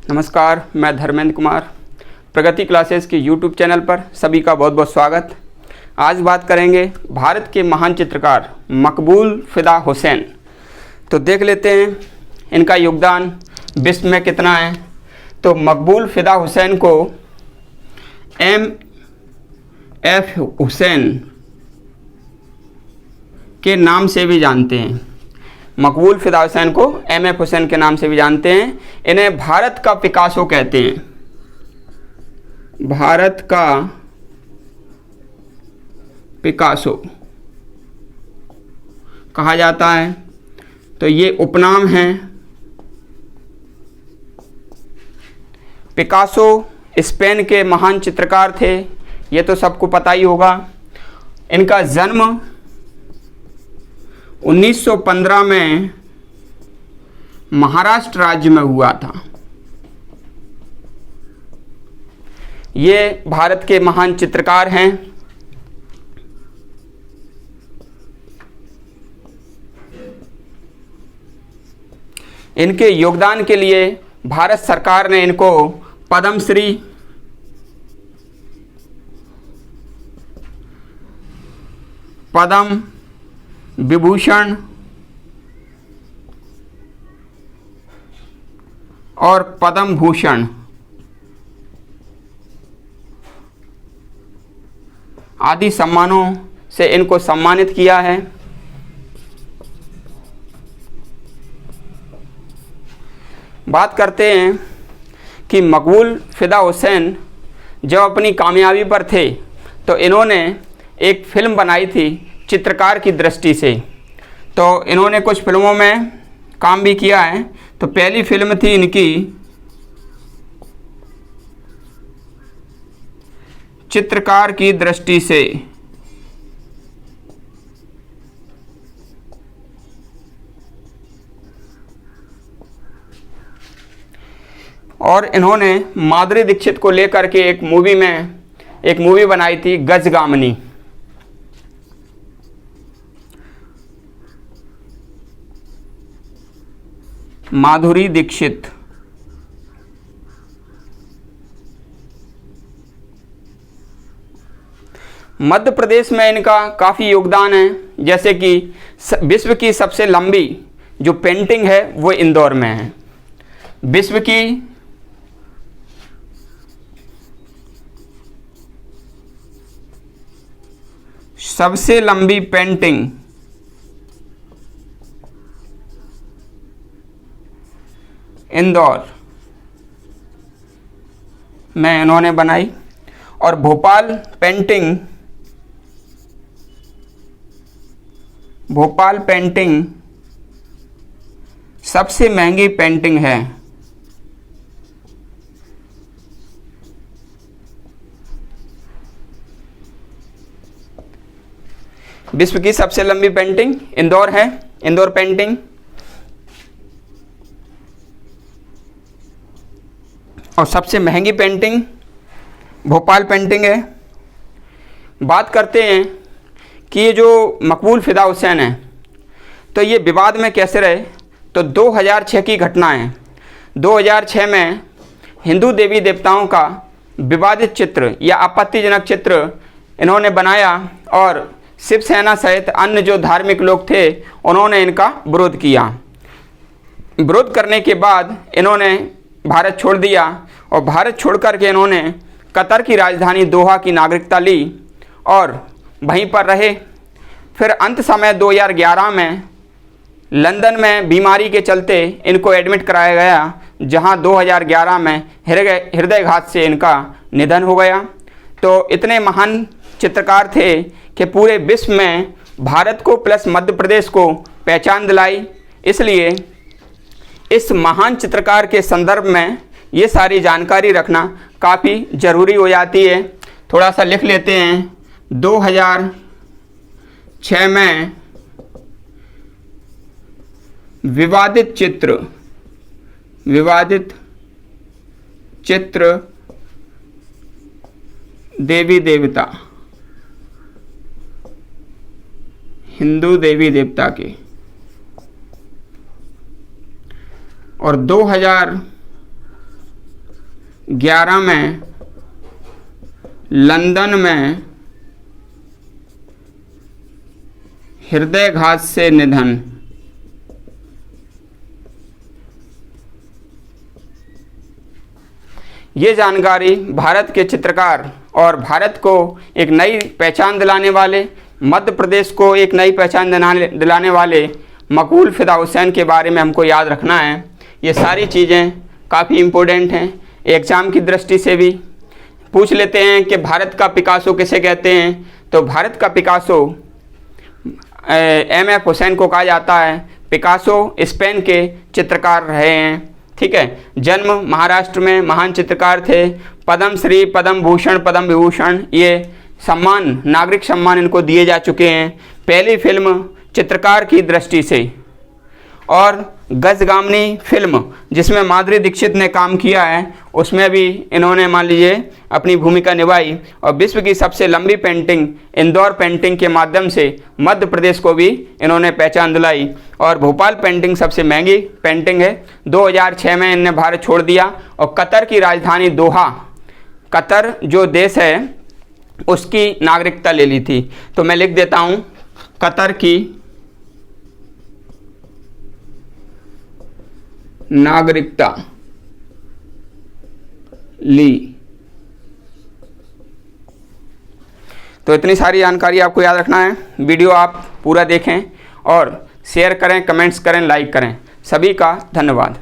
नमस्कार, मैं धर्मेंद्र कुमार। प्रगति क्लासेस के यूट्यूब चैनल पर सभी का बहुत बहुत स्वागत। आज बात करेंगे भारत के महान चित्रकार मकबूल फ़िदा हुसैन। तो देख लेते हैं इनका योगदान विश्व में कितना है। तो मकबूल फ़िदा हुसैन को M.F. हुसैन के नाम से भी जानते हैं। मकबूल फ़िदा हुसैन को M.F. हुसैन के नाम से भी जानते हैं। इन्हें भारत का पिकासो कहते हैं। भारत का पिकासो कहा जाता है। तो ये उपनाम है। पिकासो स्पेन के महान चित्रकार थे, ये तो सबको पता ही होगा। इनका जन्म 1915 में महाराष्ट्र राज्य में हुआ था। ये भारत के महान चित्रकार हैं। इनके योगदान के लिए भारत सरकार ने इनको पद्मश्री, पद्म विभूषण और पद्म भूषण आदि सम्मानों से इनको सम्मानित किया है। बात करते हैं कि मकबूल फ़िदा हुसैन जब अपनी कामयाबी पर थे तो इन्होंने एक फ़िल्म बनाई थी चित्रकार की दृष्टि से। तो इन्होंने कुछ फिल्मों में काम भी किया है। तो पहली फिल्म थी इनकी चित्रकार की दृष्टि से। और इन्होंने माधुरी दीक्षित को लेकर के एक मूवी बनाई थी गजगामिनी। माधुरी दीक्षित मध्य प्रदेश में इनका काफ़ी योगदान है। जैसे कि विश्व की सबसे लंबी जो पेंटिंग है वो इंदौर में है। विश्व की सबसे लंबी पेंटिंग इंदौर में इन्होंने बनाई। और भोपाल पेंटिंग सबसे महंगी पेंटिंग है। विश्व की सबसे लंबी पेंटिंग इंदौर है, इंदौर पेंटिंग। और सबसे महंगी पेंटिंग भोपाल पेंटिंग है। बात करते हैं कि ये जो मकबूल फ़िदा हुसैन है तो ये विवाद में कैसे रहे। तो 2006 की घटना है। 2006 में हिंदू देवी देवताओं का विवादित चित्र या आपत्तिजनक चित्र इन्होंने बनाया और शिवसेना सहित अन्य जो धार्मिक लोग थे उन्होंने इनका विरोध किया। विरोध करने के बाद इन्होंने भारत छोड़ दिया और भारत छोड़कर के इन्होंने कतर की राजधानी दोहा की नागरिकता ली और वहीं पर रहे। फिर अंत समय 2011 में लंदन में बीमारी के चलते इनको एडमिट कराया गया, जहां 2011 में हृदयघात से इनका निधन हो गया। तो इतने महान चित्रकार थे कि पूरे विश्व में भारत को प्लस मध्य प्रदेश को पहचान दिलाई। इसलिए इस महान चित्रकार के संदर्भ में ये सारी जानकारी रखना काफ़ी ज़रूरी हो जाती है। थोड़ा सा लिख लेते हैं। 2006 में विवादित चित्र देवी देवता, हिंदू देवी देवता के, और 11 में लंदन में हृदयघात से निधन। ये जानकारी भारत के चित्रकार और भारत को एक नई पहचान दिलाने वाले, मध्य प्रदेश को एक नई पहचान दिलाने वाले मकबूल फ़िदा हुसैन के बारे में हमको याद रखना है। ये सारी चीज़ें काफ़ी इम्पोर्टेंट हैं। एग्ज़ाम की दृष्टि से भी पूछ लेते हैं कि भारत का पिकासो किसे कहते हैं, तो भारत का पिकासो एम एफ हुसैन को कहा जाता है। पिकासो स्पेन के चित्रकार रहे हैं, ठीक है। जन्म महाराष्ट्र में, महान चित्रकार थे। पद्म श्री, पद्म भूषण, पद्म विभूषण ये सम्मान, नागरिक सम्मान इनको दिए जा चुके हैं। पहली फिल्म चित्रकार की दृष्टि से, और गजगामनी फिल्म जिसमें माधुरी दीक्षित ने काम किया है उसमें भी इन्होंने मान लीजिए अपनी भूमिका निभाई। और विश्व की सबसे लंबी पेंटिंग इंदौर पेंटिंग के माध्यम से मध्य प्रदेश को भी इन्होंने पहचान दिलाई। और भोपाल पेंटिंग सबसे महंगी पेंटिंग है। 2006 में इन्हें भारत छोड़ दिया और कतर की राजधानी दोहा, कतर जो देश है उसकी नागरिकता ले ली थी। तो मैं लिख देता हूँ, कतर की नागरिकता ली। तो इतनी सारी जानकारी आपको याद रखना है। वीडियो आप पूरा देखें और शेयर करें, कमेंट्स करें, लाइक करें। सभी का धन्यवाद।